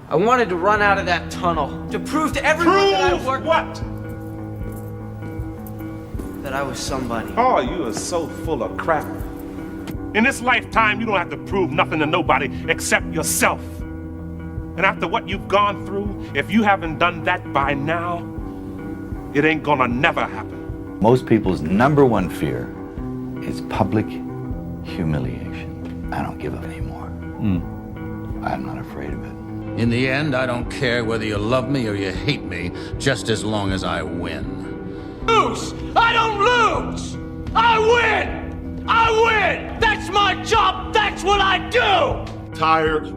I wanted to run out of that tunnel to prove to everyone that I worked. What? That I was somebody. Oh, you are so full of crap. In this lifetime, you don't have to prove nothing to nobody except yourself. And after what you've gone through, if you haven't done that by now, it ain't gonna never happen. Most people's number one fear is public humiliation. I don't give up anymore. I'm not afraid of it. In the end, I don't care whether you love me or you hate me, just as long as I win. Lose! I don't lose! I win! I win! That's my job! That's what I do! Tired,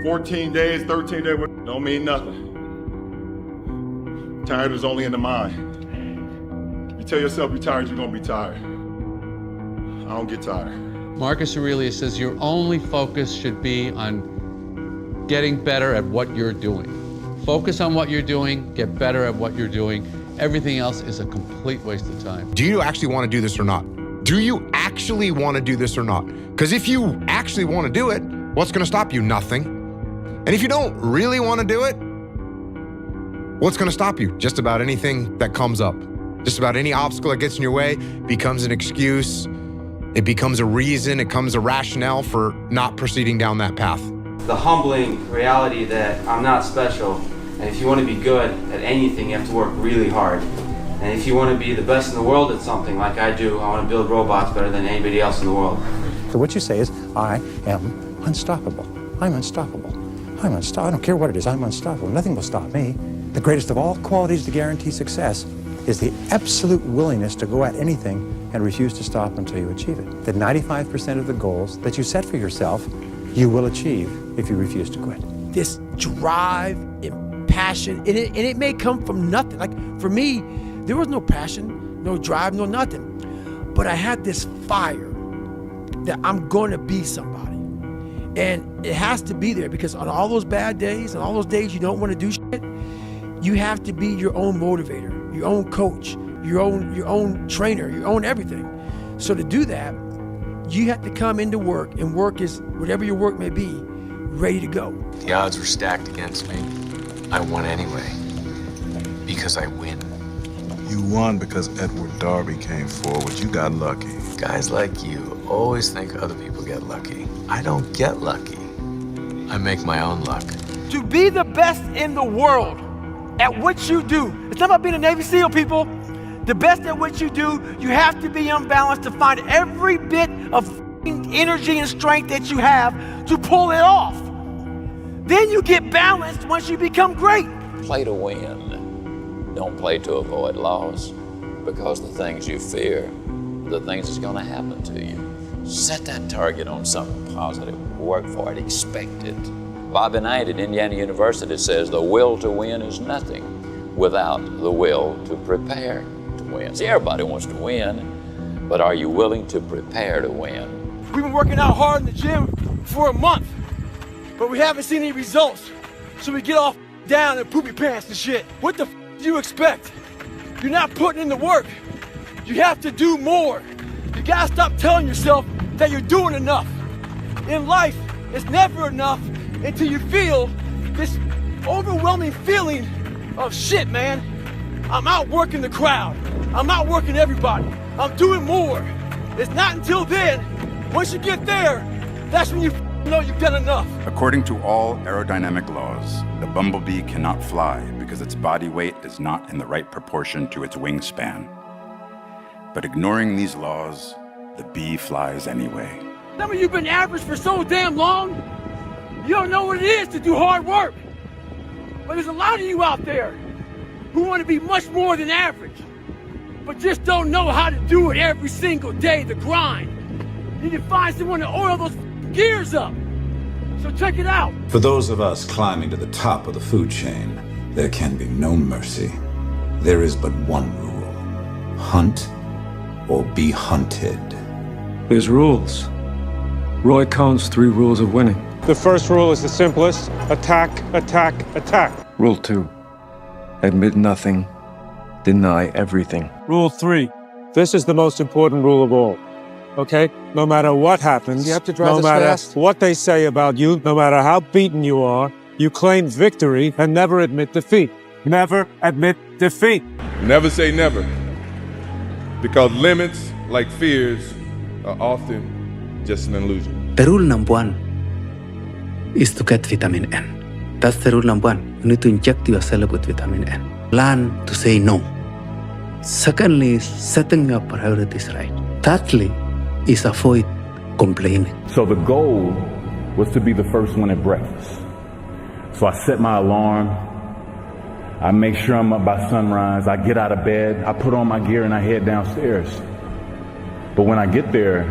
14 days, 13 days, don't mean nothing. Tired is only in the mind. You tell yourself you're tired, you're gonna be tired. I don't get tired. Marcus Aurelius says your only focus should be on getting better at what you're doing. Focus on what you're doing, get better at what you're doing. Everything else is a complete waste of time. Do you actually want to do this or not? Do you actually want to do this or not? Because if you actually want to do it, what's going to stop you? Nothing. And if you don't really want to do it, what's going to stop you? Just about anything that comes up. Just about any obstacle that gets in your way becomes an excuse. It becomes a reason. It becomes a rationale for not proceeding down that path. The humbling reality that I'm not special, and if you want to be good at anything, you have to work really hard. And if you want to be the best in the world at something like I do, I want to build robots better than anybody else in the world. So what you say is, I am unstoppable. I'm unstoppable. I'm unstoppable. I don't care what it is, I'm unstoppable. Nothing will stop me. The greatest of all qualities to guarantee success is the absolute willingness to go at anything and refuse to stop until you achieve it. That 95% of the goals that you set for yourself, you will achieve if you refuse to quit. This drive and passion, and it may come from nothing. Like for me, there was no passion, no drive, no nothing. But I had this fire that I'm going to be somebody. And it has to be there because on all those bad days and all those days you don't want to do shit, you have to be your own motivator, your own coach, your own trainer, your own everything. So to do that, you have to come into work, and work is, whatever your work may be, ready to go. The odds were stacked against me. I won anyway, because I win. You won because Edward Darby came forward. You got lucky. Guys like you always think other people get lucky. I don't get lucky. I make my own luck. To be the best in the world at what you do, it's not about being a Navy SEAL, people. The best at what you do, you have to be unbalanced to find every bit of energy and strength that you have to pull it off. Then you get balanced once you become great. Play to win. Don't play to avoid loss, because the things you fear, the things that's going to happen to you. Set that target on something positive. Work for it. Expect it. Bobby Knight at Indiana University says the will to win is nothing without the will to prepare to win. See, everybody wants to win, but are you willing to prepare to win? We've been working out hard in the gym for a month, but we haven't seen any results. So we get off down and poop your pants and shit. What the do you expect? You're not putting in the work. You have to do more. You gotta stop telling yourself that you're doing enough. In life, it's never enough until you feel this overwhelming feeling of shit, man. I'm outworking the crowd. I'm outworking everybody. I'm doing more. It's not until then, once you get there, that's when you know you've done enough. According to all aerodynamic laws, the bumblebee cannot fly because its body weight is not in the right proportion to its wingspan. But ignoring these laws, the bee flies anyway. Some of you have been average for so damn long, you don't know what it is to do hard work. But there's a lot of you out there who want to be much more than average, but just don't know how to do it every single day, the grind. You need to find someone to oil those gears up. So check it out. For those of us climbing to the top of the food chain, there can be no mercy. There is but one rule: hunt or be hunted. There's rules. Roy Cohn's 3 rules of winning. The first rule is the simplest: attack, attack, attack. Rule 2, admit nothing, deny everything. Rule 3, this is the most important rule of all. Okay? No matter what happens, You have to drive no this matter fast? what they say about you, no matter how beaten you are, You claim victory and never admit defeat. Never admit defeat. Never say never. Because limits, like fears, are often just an illusion. The rule number one is to get vitamin N. That's the rule number one. You need to inject yourself with vitamin N. Learn to say no. Secondly, is setting your priorities right. Thirdly, is avoid complaining. So the goal was to be the first one at breakfast. So I set my alarm. I make sure I'm up by sunrise. I get out of bed. I put on my gear and I head downstairs. But when I get there,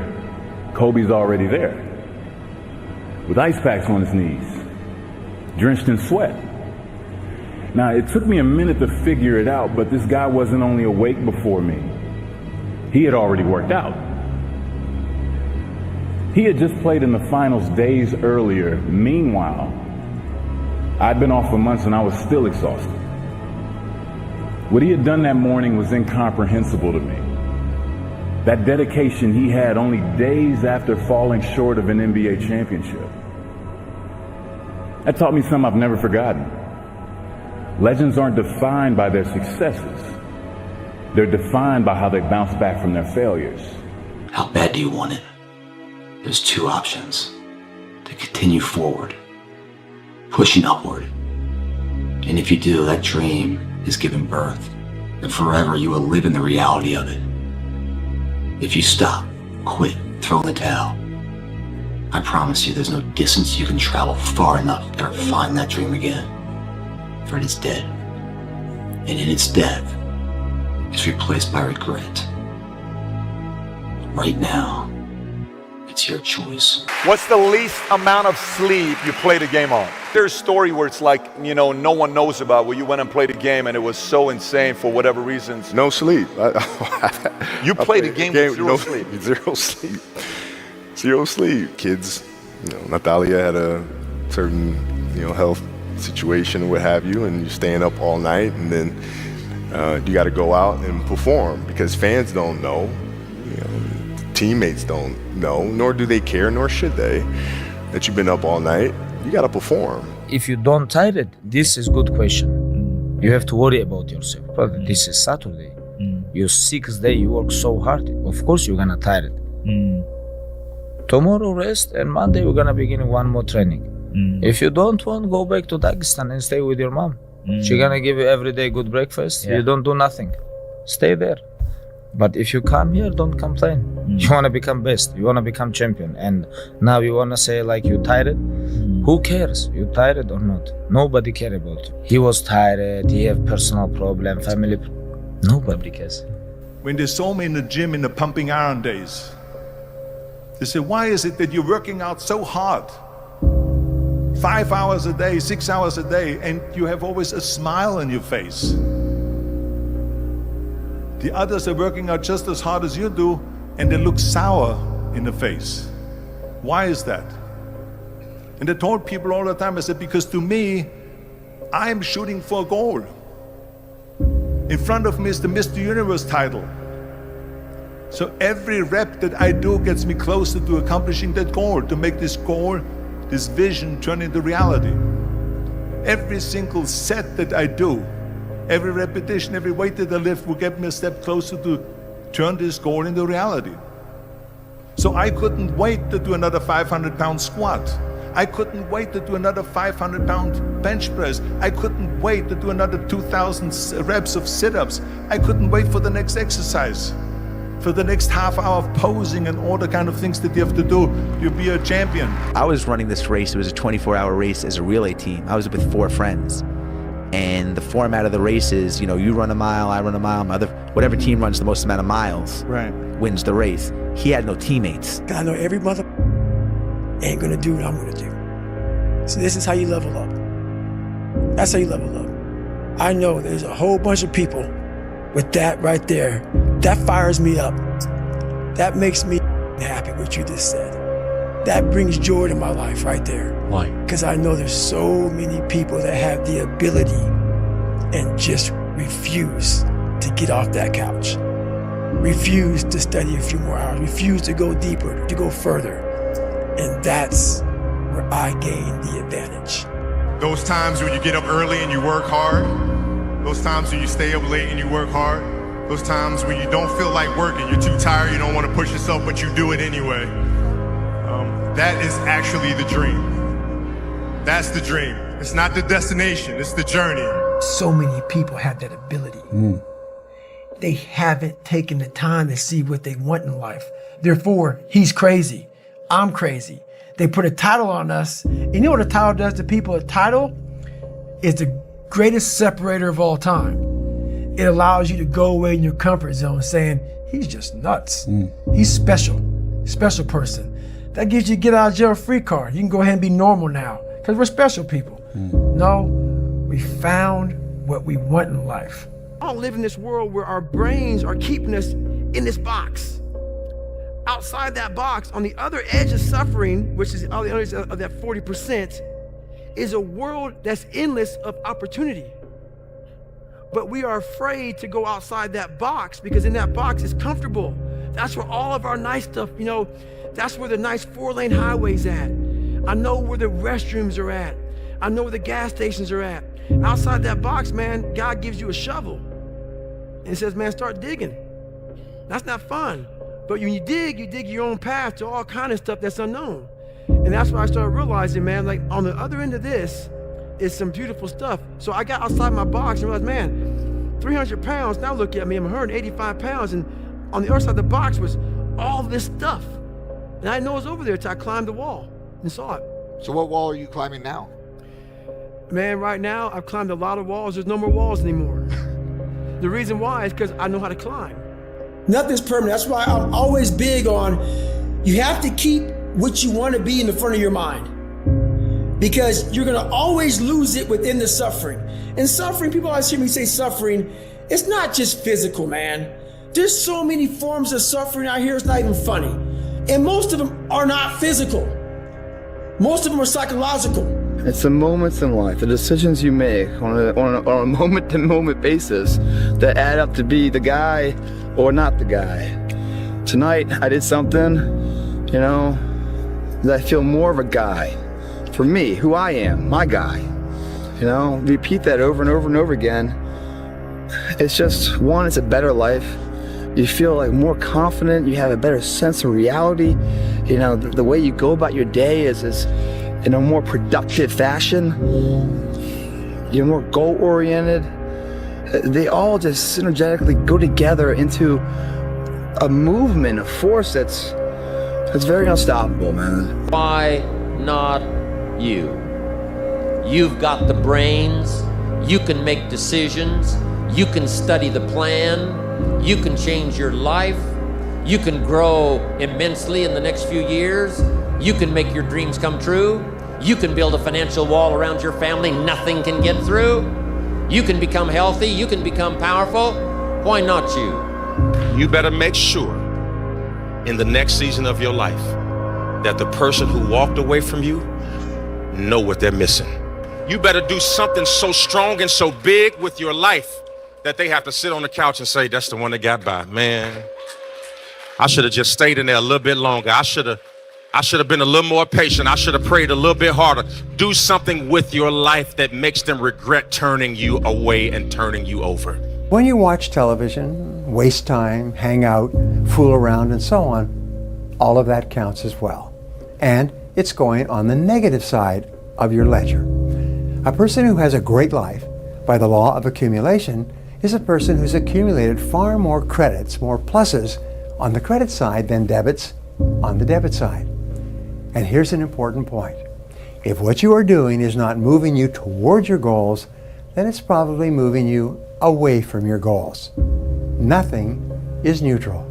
Kobe's already there with ice packs on his knees, drenched in sweat. Now, it took me a minute to figure it out, but this guy wasn't only awake before me. He had already worked out. He had just played in the finals days earlier. Meanwhile, I'd been off for months and I was still exhausted. What he had done that morning was incomprehensible to me. That dedication he had only days after falling short of an NBA championship. That taught me something I've never forgotten. Legends aren't defined by their successes. They're defined by how they bounce back from their failures. How bad do you want it? There's two options. To continue forward, pushing upward. And if you do, that dream is given birth, and forever you will live in the reality of it. If you stop, quit, throw in the towel, I promise you there's no distance you can travel far enough to ever find that dream again. For it is dead. And in its death, it's replaced by regret. Right now, it's your choice. What's the least amount of sleep you played a game on? There's a story where it's like, no one knows about, where you went and played a game and it was so insane for whatever reasons. No sleep. You played a game with zero sleep. Zero sleep. Zero sleep. Kids, Natalia had a certain, health situation or what have you, and you're staying up all night, and then you got to go out and perform because fans don't know, teammates don't know, nor do they care, nor should they, that you've been up all night. You got to perform. If you don't tired, this is good question. You have to worry about yourself. But this is Saturday. Your 6th day, you work so hard. Of course you're gonna tired. Tomorrow rest, and Monday we're gonna begin one more training. If you don't want, go back to Dagestan and stay with your mom. She's gonna give you every day good breakfast. You don't do nothing. Stay there. But if you come here, don't complain. You wanna become best. You wanna become champion. And now you wanna say like you tired? Who cares? You tired or not? Nobody care about you. He was tired. He have personal problem, family. Nobody cares. When they saw me in the gym in the pumping iron days, they said, why is it that you're working out so hard? 5 hours a day, 6 hours a day, and you have always a smile on your face. The others are working out just as hard as you do, and they look sour in the face. Why is that? And I told people all the time, I said, because to me, I'm shooting for a goal. In front of me is the Mr. Universe title. So every rep that I do gets me closer to accomplishing that goal, to make this goal, this vision turn into reality. Every single set that I do, every repetition, every weight that I lift will get me a step closer to turn this goal into reality. So I couldn't wait to do another 500-pound squat. I couldn't wait to do another 500-pound bench press. I couldn't wait to do another 2,000 reps of sit-ups. I couldn't wait for the next exercise, for the next half hour of posing and all the kind of things that you have to do. You'll be a champion. I was running this race. It was a 24-hour race as a relay team. I was with 4 friends. And the format of the race is, you run a mile, I run a mile, whatever team runs the most amount of miles wins the race. He had no teammates. I know every mother ain't gonna do what I'm gonna do. So this is how you level up. That's how you level up. I know there's a whole bunch of people with that right there. That fires me up. That makes me happy, what you just said. That brings joy to my life right there. Why? Because I know there's so many people that have the ability and just refuse to get off that couch. Refuse to study a few more hours. Refuse to go deeper, to go further. And that's where I gain the advantage. Those times when you get up early and you work hard, those times when you stay up late and you work hard, those times when you don't feel like working, you're too tired, you don't want to push yourself, but you do it anyway. That is actually the dream. That's the dream. It's not the destination, it's the journey. So many people have that ability. They haven't taken the time to see what they want in life. Therefore, he's crazy. I'm crazy. They put a title on us. And you know what a title does to people? A title is the greatest separator of all time. It allows you to go away in your comfort zone saying, he's just nuts. He's special person. That gives you a get out of jail free card. You can go ahead and be normal now because we're special people. No, we found what we want in life. I don't live in this world where our brains are keeping us in this box. Outside that box, on the other edge of suffering, which is on the other edge of that 40%, is a world that's endless of opportunity. But we are afraid to go outside that box because in that box is comfortable. That's where all of our nice stuff, you know, that's where the nice 4-lane highway's at. I know where the restrooms are at. I know where the gas stations are at. Outside that box, man, God gives you a shovel and says, man, start digging. That's not fun. But when you dig your own path to all kind of stuff that's unknown. And that's why I started realizing, man, like on the other end of this is some beautiful stuff. So I got outside my box and realized, man, 300 pounds, now look at me, I'm 185 pounds. And on the other side of the box was all this stuff. And I didn't know it was over there until I climbed the wall and saw it. So what wall are you climbing now? Man, right now, I've climbed a lot of walls. There's no more walls anymore. The reason why is because I know how to climb. Nothing's permanent. That's why I'm always big on, you have to keep what you want to be in the front of your mind. Because you're going to always lose it within the suffering. And suffering, people always hear me say suffering, it's not just physical, man. There's so many forms of suffering out here, it's not even funny. And most of them are not physical. Most of them are psychological. It's the moments in life, the decisions you make on a moment-to-moment basis that add up to be the guy or not the guy. Tonight, I did something, you know, that I feel more of a guy. For me, who I am, my guy. You know, repeat that over and over and over again. It's just, one, it's a better life. You feel like more confident, you have a better sense of reality. You know, the way you go about your day is in a more productive fashion. You're more goal-oriented. They all just synergetically go together into a movement, a force that's very unstoppable, man. Why not you? You've got the brains, you can make decisions, you can study the plan, you can change your life, you can grow immensely in the next few years, you can make your dreams come true, you can build a financial wall around your family nothing can get through, you can become healthy, you can become powerful. Why not you? You better make sure in the next season of your life that the person who walked away from you know what they're missing. You better do something so strong and so big with your life that they have to sit on the couch and say, that's the one that got by. Man, I should have just stayed in there a little bit longer. I should have been a little more patient. I should have prayed a little bit harder. Do something with your life that makes them regret turning you away and turning you over. When you watch television, waste time, hang out, fool around, and so on, all of that counts as well. And it's going on the negative side of your ledger. A person who has a great life, by the law of accumulation, is a person who's accumulated far more credits, more pluses on the credit side than debits on the debit side. And here's an important point. If what you are doing is not moving you towards your goals, then it's probably moving you away from your goals. Nothing is neutral.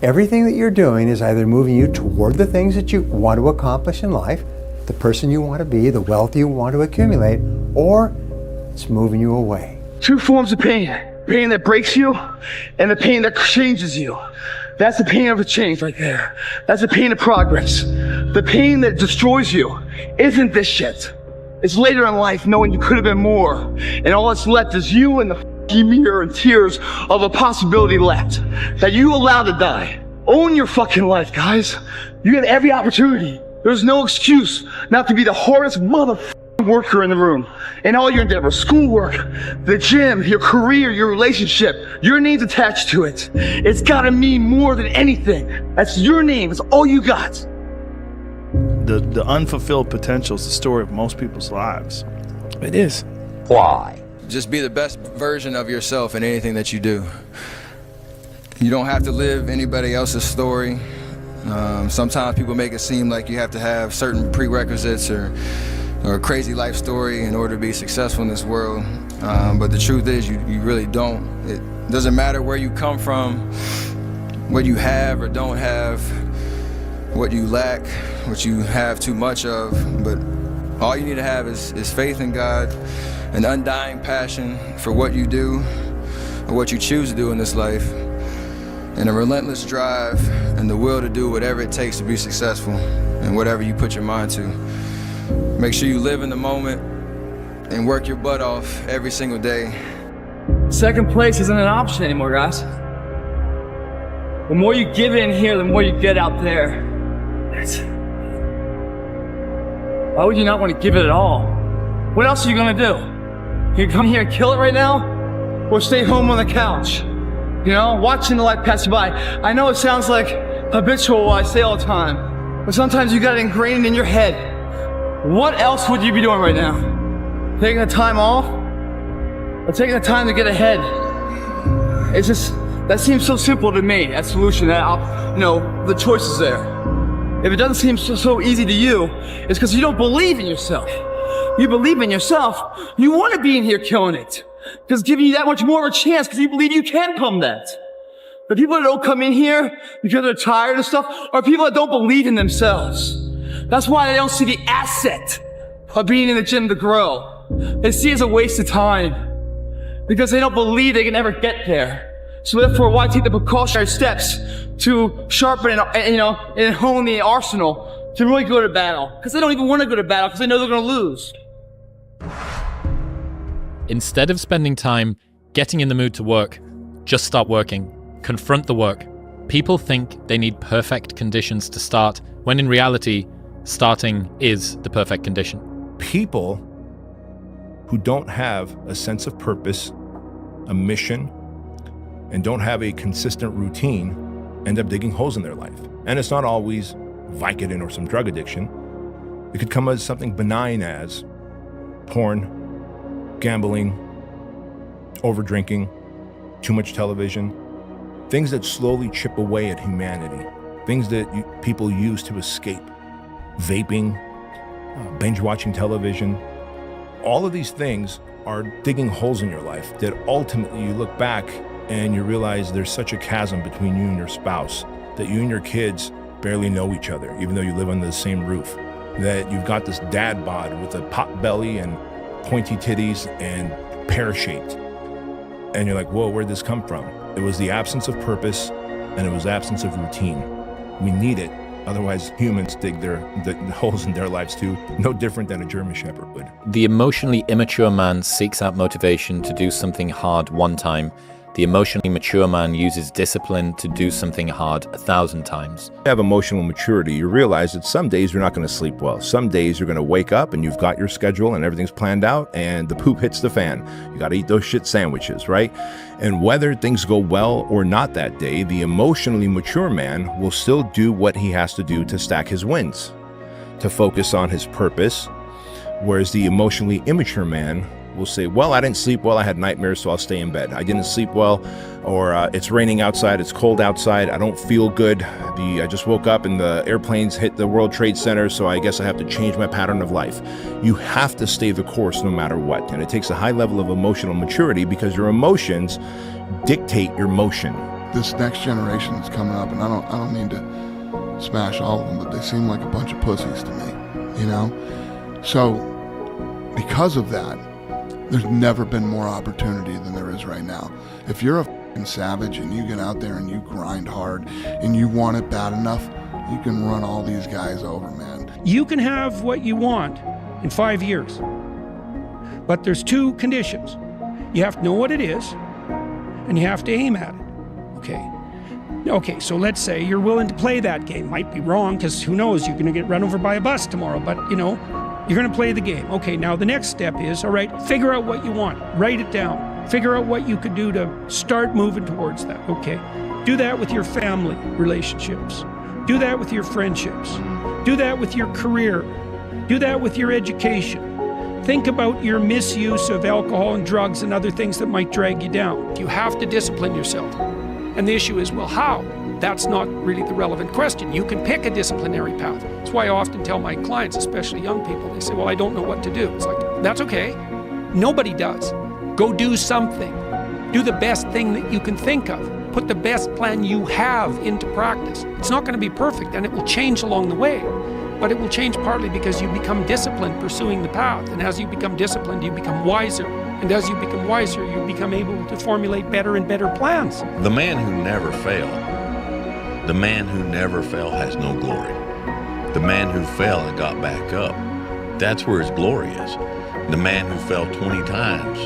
Everything that you're doing is either moving you toward the things that you want to accomplish in life, the person you want to be, the wealth you want to accumulate, or it's moving you away. Two forms of pain. Pain that breaks you and the pain that changes you. That's the pain of a change right there. That's the pain of progress. The pain that destroys you isn't this shit. It's later in life knowing you could have been more. And all that's left is you and the mirror and tears of a possibility left that you allowed to die. Own your fucking life, guys. You get every opportunity. There's no excuse not to be the hardest motherfucking worker in the room. In all your endeavors, schoolwork, the gym, your career, your relationship, your name's attached to it. It's gotta mean more than anything. That's your name, it's all you got. The unfulfilled potential is the story of most people's lives. It is. Why? Just be the best version of yourself in anything that you do. You don't have to live anybody else's story. Sometimes people make it seem like you have to have certain prerequisites or a crazy life story in order to be successful in this world. But the truth is you really don't. It doesn't matter where you come from, what you have or don't have, what you lack, what you have too much of, but all you need to have is faith in God, an undying passion for what you do or what you choose to do in this life, and a relentless drive and the will to do whatever it takes to be successful and whatever you put your mind to. Make sure you live in the moment and work your butt off every single day. Second place isn't an option anymore, guys. The more you give in here, the more you get out there. Why would you not want to give it at all? What else are you gonna do? You come here and kill it right now? Or stay home on the couch? You know, watching the life pass you by. I know it sounds like habitual what I say all the time, but sometimes you got it ingrained in your head. What else would you be doing right now? Taking the time off? Or taking the time to get ahead? It's just, that seems so simple to me, that solution, that, the choice is there. If it doesn't seem so easy to you, it's because you don't believe in yourself. You believe in yourself, you want to be in here killing it. Because giving you that much more of a chance because you believe you can come that. The people that don't come in here because they're tired of stuff are people that don't believe in themselves. That's why they don't see the asset of being in the gym to grow. They see it as a waste of time because they don't believe they can ever get there. So therefore, why take the precautionary steps to sharpen and hone the arsenal to really go to battle? Because they don't even want to go to battle because they know they're going to lose. Instead of spending time getting in the mood to work, just start working. Confront the work. People think they need perfect conditions to start, when in reality, starting is the perfect condition. People who don't have a sense of purpose, a mission, and don't have a consistent routine end up digging holes in their life. And it's not always Vicodin or some drug addiction. It could come as something benign as porn, gambling, over-drinking, too much television, things that slowly chip away at humanity, things that people use to escape, vaping, binge-watching television. All of these things are digging holes in your life that ultimately you look back and you realize there's such a chasm between you and your spouse, that you and your kids barely know each other, even though you live under the same roof, that you've got this dad bod with a pot belly and pointy titties and pear-shaped. And you're like, whoa, where'd this come from? It was the absence of purpose and it was absence of routine. We need it. Otherwise, humans dig the holes in their lives too, no different than a German Shepherd would. The emotionally immature man seeks out motivation to do something hard one time. The emotionally mature man uses discipline to do something hard 1,000 times. You have emotional maturity, you realize that some days you're not going to sleep well. Some days you're going to wake up and you've got your schedule and everything's planned out and the poop hits the fan. You got to eat those shit sandwiches, right? And whether things go well or not that day, the emotionally mature man will still do what he has to do to stack his wins, to focus on his purpose, whereas the emotionally immature man will say, well, I didn't sleep well, I had nightmares, so I'll stay in bed. I didn't sleep well, or it's raining outside, it's cold outside, I don't feel good. I just woke up and the airplanes hit the World Trade Center, so I guess I have to change my pattern of life. You have to stay the course no matter what, and it takes a high level of emotional maturity because your emotions dictate your motion. This next generation that's coming up, and I don't mean to smash all of them, but they seem like a bunch of pussies to me, you know? So, because of that, there's never been more opportunity than there is right now. If you're a f***ing savage and you get out there and you grind hard and you want it bad enough, you can run all these guys over, man. You can have what you want in 5 years, but there's two conditions. You have to know what it is, and you have to aim at it. Okay, so let's say you're willing to play that game. Might be wrong, because who knows, you're going to get run over by a bus tomorrow, but, you know, You're going to play the game. Okay, now the next step is, all right, figure out what you want. Write it down. Figure out what you could do to start moving towards that, okay? Do that with your family relationships. Do that with your friendships. Do that with your career. Do that with your education. Think about your misuse of alcohol and drugs and other things that might drag you down. You have to discipline yourself. And the issue is, well, how? That's not really the relevant question. You can pick a disciplinary path. That's why I often tell my clients, especially young people, they say, well, I don't know what to do. It's like, that's okay. Nobody does. Go do something. Do the best thing that you can think of. Put the best plan you have into practice. It's not going to be perfect, and it will change along the way. But it will change partly because you become disciplined pursuing the path. And as you become disciplined, you become wiser. And as you become wiser, you become able to formulate better and better plans. The man who never failed, the man who never fell has no glory. The man who fell and got back up, that's where his glory is. The man who fell 20 times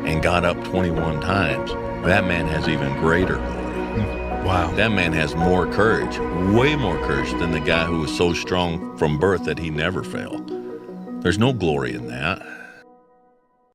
and got up 21 times, that man has even greater glory. Wow. That man has more courage, way more courage than the guy who was so strong from birth that he never fell. There's no glory in that.